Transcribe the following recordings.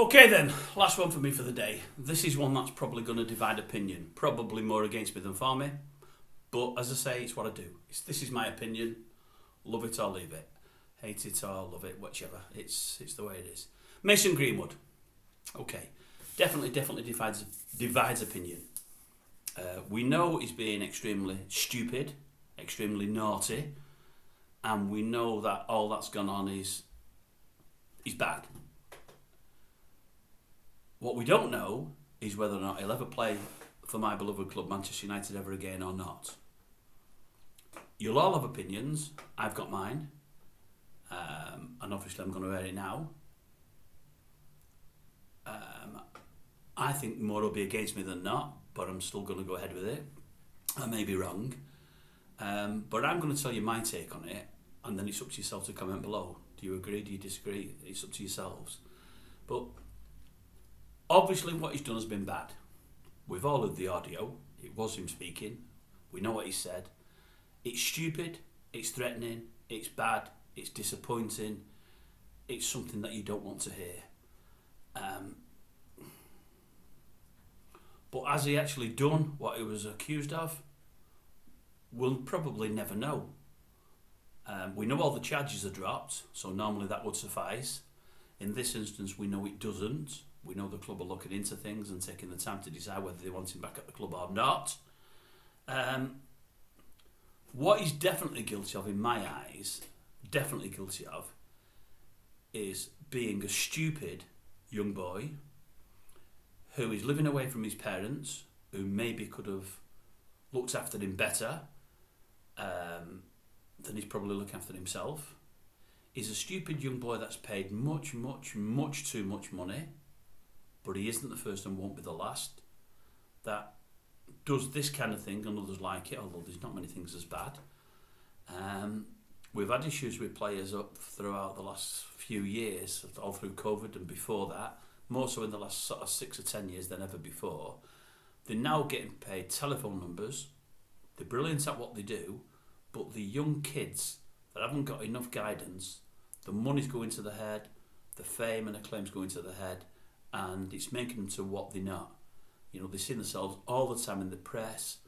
Okay then, last one for me for the day. This is one that's probably going to divide opinion. Probably more against me than for me. But as I say, it's what I do. This is my opinion. Love it or leave it. Hate it or love it, whichever. It's the way it is. Mason Greenwood. Okay. Definitely divides opinion. We know he's being extremely stupid, extremely naughty, and we know that all that's gone on is bad. What we don't know is whether or not he'll ever play for my beloved club Manchester United ever again or not. You'll all have opinions. I've got mine. And obviously I'm going to air it now. I think more will be against me than not, but I'm still going to go ahead with it. I may be wrong. But I'm going to tell you my take on it, and then it's up to yourself to comment below. Do you agree? Do you disagree? It's up to yourselves. But obviously what he's done has been bad. We've all heard the audio. It was him speaking. We know what he said. It's stupid, it's threatening, it's bad, it's disappointing, it's something that you don't want to hear. But has he actually done what he was accused of? We'll probably never know. We know all the charges are dropped, so normally that would suffice. In this instance, we know it doesn't. We know the club are looking into things and taking the time to decide whether they want him back at the club or not. What he's definitely guilty of, in my eyes, is being a stupid young boy who is living away from his parents, who maybe could have looked after him better than he's probably looking after himself. He's a stupid young boy that's paid much too much money, but he isn't the first and won't be the last, that does this kind of thing, and others like it, although there's not many things as bad. We've had issues with players up throughout the last few years, all through COVID and before that, more so in the last sort of 6 or 10 years than ever before. They're now getting paid telephone numbers. They're brilliant at what they do, but the young kids that haven't got enough guidance, the money's going to the head, the fame and acclaim's going to the head, and it's making them to what they're not. You know, they see themselves all the time in the press,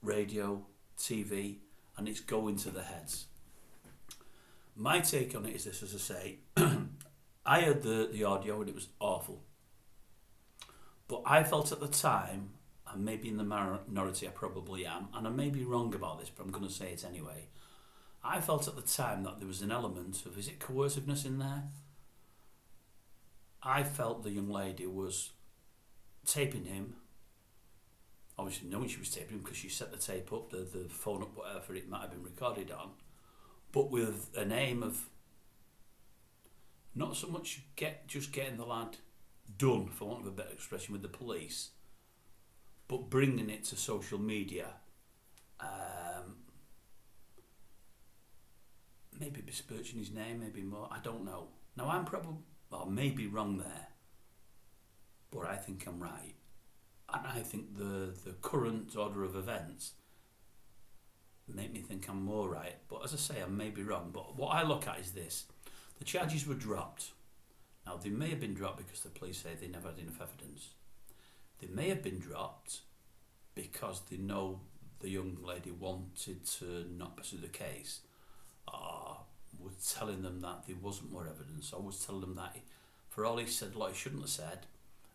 radio, TV, and it's going to the heads. My take on it is this, as I say, I heard the audio and it was awful. But I felt at the time, and maybe in the minority I probably am, and I may be wrong about this, but I'm going to say it anyway. I felt at the time that there was an element of, is it coerciveness in there? I felt the young lady was taping him, obviously knowing she was taping him because she set the tape up, the phone up, whatever it might have been recorded on, but with an aim of not so much just getting the lad done, for want of a better expression, with the police, but bringing it to social media, maybe besmirching his name, maybe more, I don't know. Now I'm probably, or maybe wrong there, but I think I'm right. And I think the current order of events make me think I'm more right. But as I say, I may be wrong. But what I look at is this. The charges were dropped. Now, they may have been dropped because the police say they never had enough evidence. They may have been dropped because they know the young lady wanted to not pursue the case, or was telling them that there wasn't more evidence, or was telling them that for all he said, like he shouldn't have said,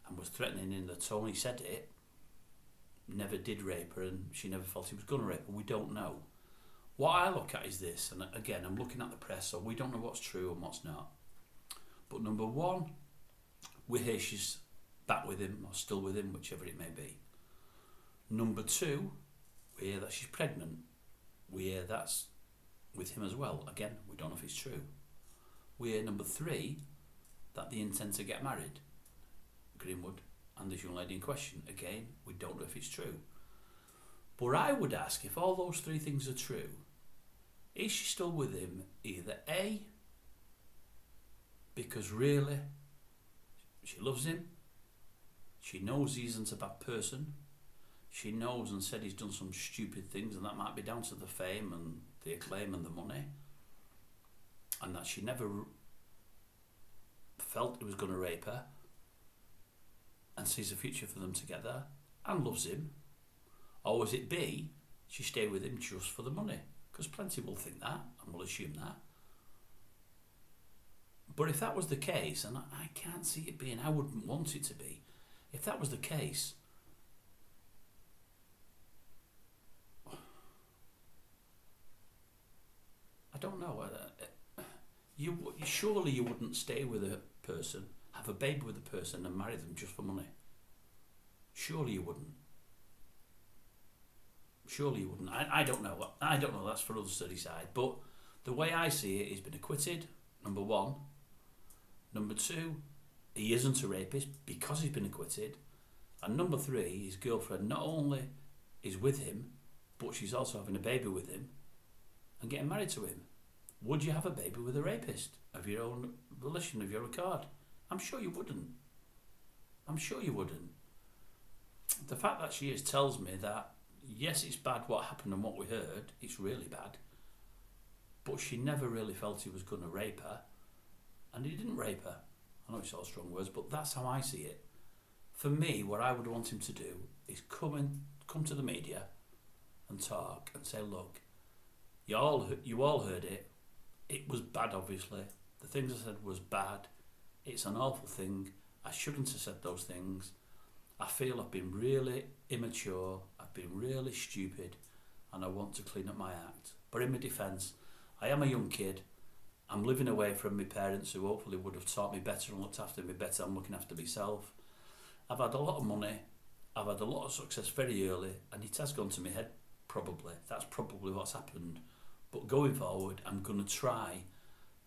and was threatening in the tone he said it, never did rape her, and she never felt he was going to rape her. We don't know. What I look at is this, and again, I'm looking at the press, so we don't know what's true and what's not. But number one, we hear she's back with him, or still with him, whichever it may be. Number two, we hear that she's pregnant. We hear that's with him as well. Again, we don't know if it's true. We hear number three, that they intend to get married. Greenwood and this young lady in question. Again, we don't know if it's true. But I would ask, if all those three things are true, is she still with him either A, because really she loves him, she knows he isn't a bad person, she knows and said he's done some stupid things, and that might be down to the fame and the acclaim and the money, and that she never felt he was going to rape her and sees a future for them together and loves him? Or was it B, she stayed with him just for the money? Because plenty will think that and will assume that. But if that was the case, and I can't see it being, I wouldn't want it to be, if that was the case, I don't know. Surely you wouldn't stay with a person, have a baby with a person and marry them just for money. Surely you wouldn't. Surely you wouldn't. I don't know. I don't know. That's for others to decide. But the way I see it, he's been acquitted, number one. Number two, he isn't a rapist because he's been acquitted. And number three, his girlfriend not only is with him, but she's also having a baby with him and getting married to him. Would you have a baby with a rapist of your own volition, of your accord? I'm sure you wouldn't. I'm sure you wouldn't. The fact that she is tells me that, yes, it's bad what happened and what we heard. It's really bad. But she never really felt he was going to rape her. And he didn't rape her. I know it's all strong words, but that's how I see it. For me, what I would want him to do is come to the media and talk and say, look, you all heard it. It was bad, obviously. The things I said was bad. It's an awful thing. I shouldn't have said those things. I feel I've been really immature. I've been really stupid. And I want to clean up my act. But in my defence, I am a young kid. I'm living away from my parents who hopefully would have taught me better and looked after me better. I'm looking after myself. I've had a lot of money. I've had a lot of success very early. And it has gone to my head, probably. That's probably what's happened. But going forward, I'm going to try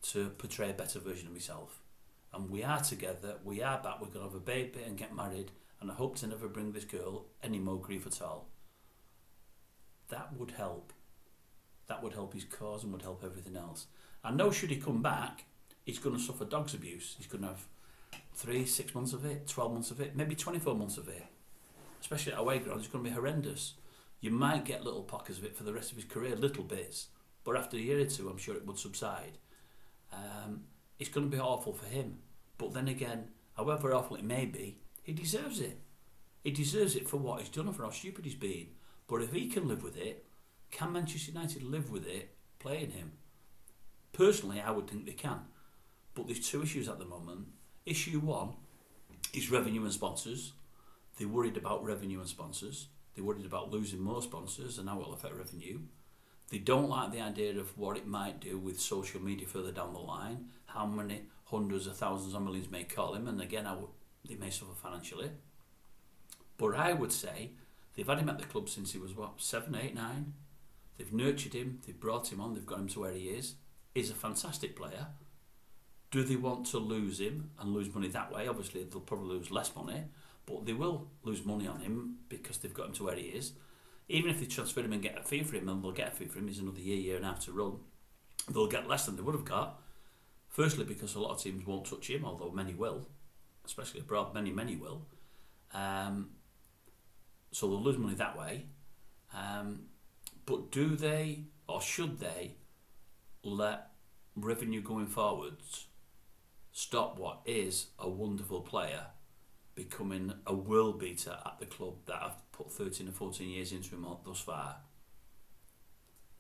to portray a better version of myself. And we are together, we are back, we're going to have a baby and get married, and I hope to never bring this girl any more grief at all. That would help. That would help his cause and would help everything else. I know should he come back, he's going to suffer dog's abuse. He's going to have 3-6 months of it, 12 months of it, maybe 24 months of it. Especially at away ground, it's going to be horrendous. You might get little pockets of it for the rest of his career, little bits. But after a year or two, I'm sure it would subside. It's going to be awful for him. But then again, however awful it may be, he deserves it. He deserves it for what he's done and for how stupid he's been. But if he can live with it, can Manchester United live with it playing him? Personally, I would think they can. But there's two issues at the moment. Issue one is revenue and sponsors. They're worried about revenue and sponsors. They're worried about losing more sponsors and how it will affect revenue. They don't like the idea of what it might do with social media further down the line, how many hundreds of thousands or millions may call him, and again, they may suffer financially. But I would say they've had him at the club since he was, 7, 8, 9? They've nurtured him, they've brought him on, they've got him to where he is. He's a fantastic player. Do they want to lose him and lose money that way? Obviously, they'll probably lose less money, but they will lose money on him because they've got him to where he is. Even if they transfer him and get a fee for him, and they'll get a fee for him, he's another year and a half to run, they'll get less than they would have got. Firstly, because a lot of teams won't touch him, although many will, especially abroad, many will. So they'll lose money that way. But do they, or should they, let revenue going forwards stop what is a wonderful player becoming a world beater at the club that I've put 13 or 14 years into him thus far?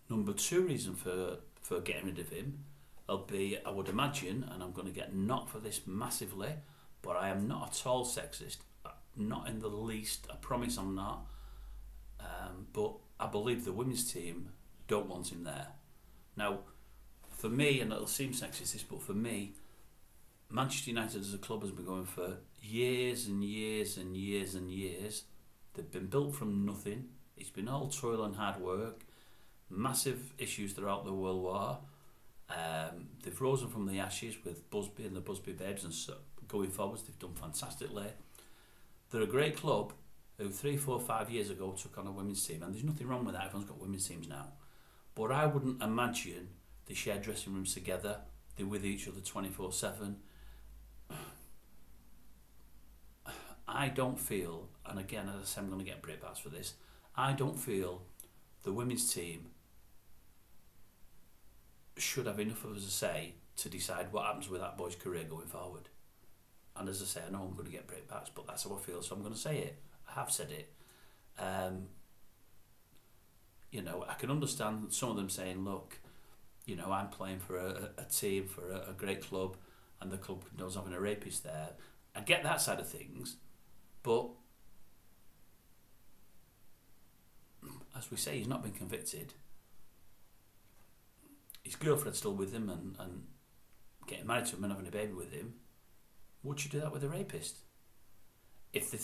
Number two reason for getting rid of him will be, I would imagine, and I'm going to get knocked for this massively, but I am not at all sexist, not in the least, I promise I'm not, but I believe the women's team don't want him there. Now, for me, and it'll seem sexist, but for me, Manchester United as a club has been going for years and years and years and years. They've been built from nothing. It's been all toil and hard work, massive issues throughout the World War. They've risen from the ashes with Busby and the Busby Babes, and so going forwards they've done fantastically. They're a great club who 3, 4, 5 years ago took on a women's team, and there's nothing wrong with that. Everyone's got women's teams now. But I wouldn't imagine they share dressing rooms together. They're with each other 24/7. I don't feel, and again, as I say, I'm going to get breakbacks for this, I don't feel the women's team should have enough of a say to decide what happens with that boy's career going forward. And as I say, I know I'm going to get breakbacks, but that's how I feel, so I'm going to say it. I have said it. You know, I can understand some of them saying, look, you know, I'm playing for a team, for a great club, and the club knows having a rapist there. I get that side of things, but as we say, he's not been convicted. His girlfriend's still with him and getting married to him and having a baby with him. Would you do that with a rapist? If they,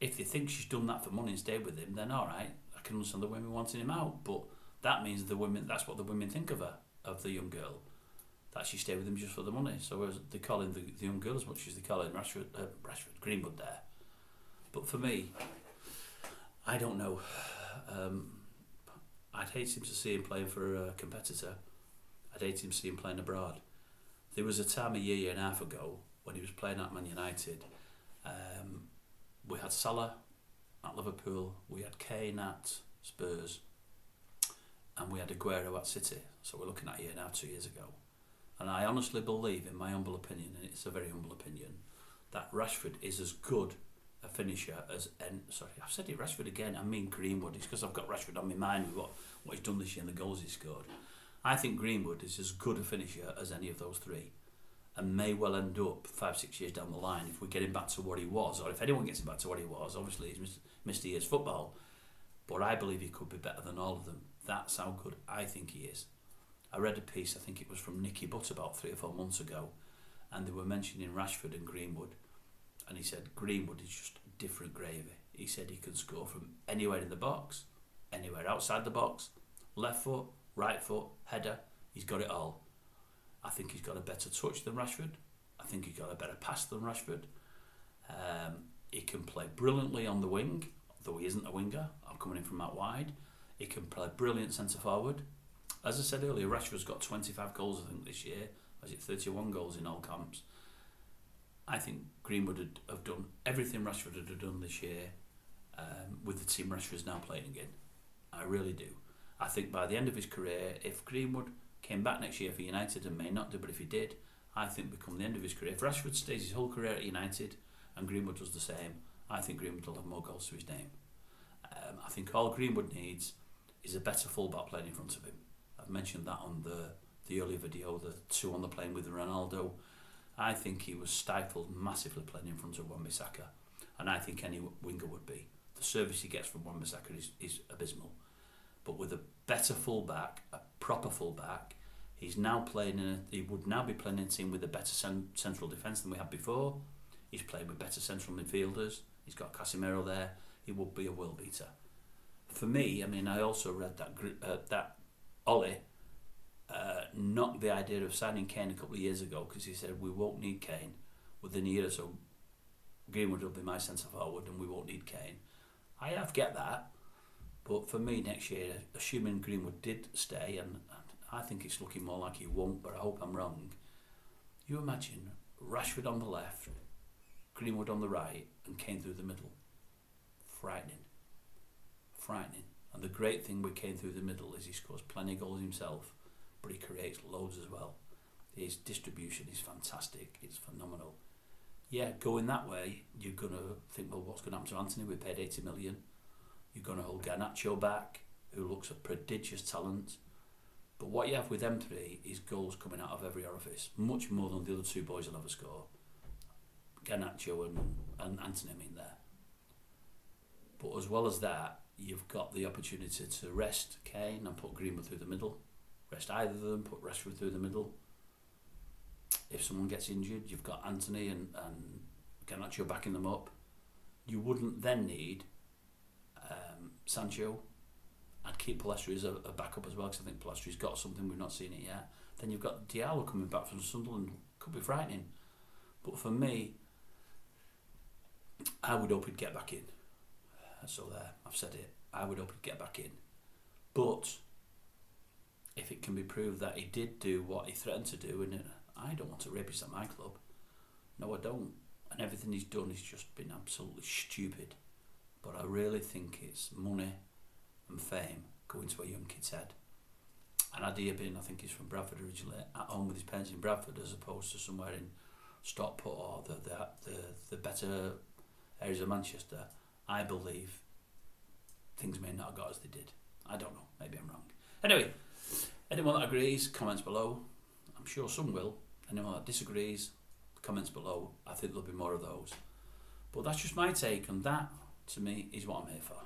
if they think she's done that for money and stayed with him, then all right, I can understand the women wanting him out. But that means that's what the women think of her, of the young girl, that she stayed with him just for the money. So they call him the young girl as much as they call him Rashford Greenwood there. But for me, I don't know. I'd hate him to see him playing for a competitor. I'd hate him to see him playing abroad. There was a time a year and a half ago when he was playing at Man United. We had Salah at Liverpool, we had Kane at Spurs, and we had Aguero at City. So we're looking at a year and a half, 2 years ago. And I honestly believe, in my humble opinion, and it's a very humble opinion, that Rashford is as good a finisher as... sorry, I've said it, Rashford again, I mean Greenwood. It's because I've got Rashford on my mind with what he's done this year and the goals he's scored. I think Greenwood is as good a finisher as any of those three, and may well end up 5-6 years down the line if we get him back to what he was, or if anyone gets him back to what he was. Obviously he's missed a year's football, but I believe he could be better than all of them. That's how good I think he is. I read a piece, I think it was from Nicky Butt about 3 or 4 months ago, and they were mentioning Rashford and Greenwood, and he said Greenwood is just different gravy. He said he can score from anywhere in the box, anywhere outside the box, left foot, right foot, header, he's got it all. I think he's got a better touch than Rashford. I think he's got a better pass than Rashford. He can play brilliantly on the wing, though he isn't a winger. I'm coming in from out wide. He can play brilliant centre forward. As I said earlier, Rashford's got 25 goals, I think, this year. Or is it 31 goals in all camps? I think Greenwood would have done everything Rashford would have done this year with the team Rashford's now playing in. I really do. I think by the end of his career, if Greenwood came back next year for United, and may not do, but if he did, I think become the end of his career. If Rashford stays his whole career at United and Greenwood does the same, I think Greenwood will have more goals to his name. I think all Greenwood needs is a better fullback playing in front of him. I've mentioned that on the earlier video, the two on the plane with Ronaldo. I think he was stifled massively playing in front of Wan-Bissaka, and I think any winger would be. The service he gets from Wan-Bissaka is abysmal. But with a better fullback, a proper fullback, he would now be playing in a team with a better central defence than we had before. He's playing with better central midfielders. He's got Casemiro there. He would be a world beater. For me, I mean, I also read that Ollie knocked the idea of signing Kane a couple of years ago because he said we won't need Kane within a year or so. Greenwood will be my centre forward and we won't need Kane. I get that. But for me, next year, assuming Greenwood did stay, and I think it's looking more like he won't, but I hope I'm wrong, you imagine Rashford on the left, Greenwood on the right, and Kane through the middle. Frightening. And the great thing with Kane through the middle is he scores plenty of goals himself, but he creates loads as well. His distribution is fantastic. It's phenomenal. Yeah, going that way, you're going to think, well, what's going to happen to Anthony? We paid 80 million. You're going to hold Garnacho back, who looks a prodigious talent. But what you have with them three is goals coming out of every orifice, much more than the other two boys will ever score. Garnacho and Anthony, I mean, there. But as well as that, you've got the opportunity to rest Kane and put Greenwood through the middle. Rest either of them, put Rashford through the middle. If someone gets injured, you've got Anthony and Garnacho backing them up. You wouldn't then need Sancho. I'd keep Palestri as a backup as well because I think Palestri's got something, we've not seen it yet. Then you've got Diallo coming back from Sunderland, could be frightening. But for me, I would hope he'd get back in. So there, I've said it. I would hope he'd get back in. But if it can be proved that he did do what he threatened to do, and I don't want a rapist at my club. No, I don't. And everything he's done has just been absolutely stupid. But I really think it's money and fame going to a young kid's head. And Adi Bin, I think he's from Bradford originally, at home with his parents in Bradford as opposed to somewhere in Stockport or the better areas of Manchester, I believe things may not have got as they did. I don't know, maybe I'm wrong. Anyway, anyone that agrees, comments below. I'm sure some will. Anyone that disagrees, comments below. I think there'll be more of those. But that's just my take, and that, to me, is what I'm here for.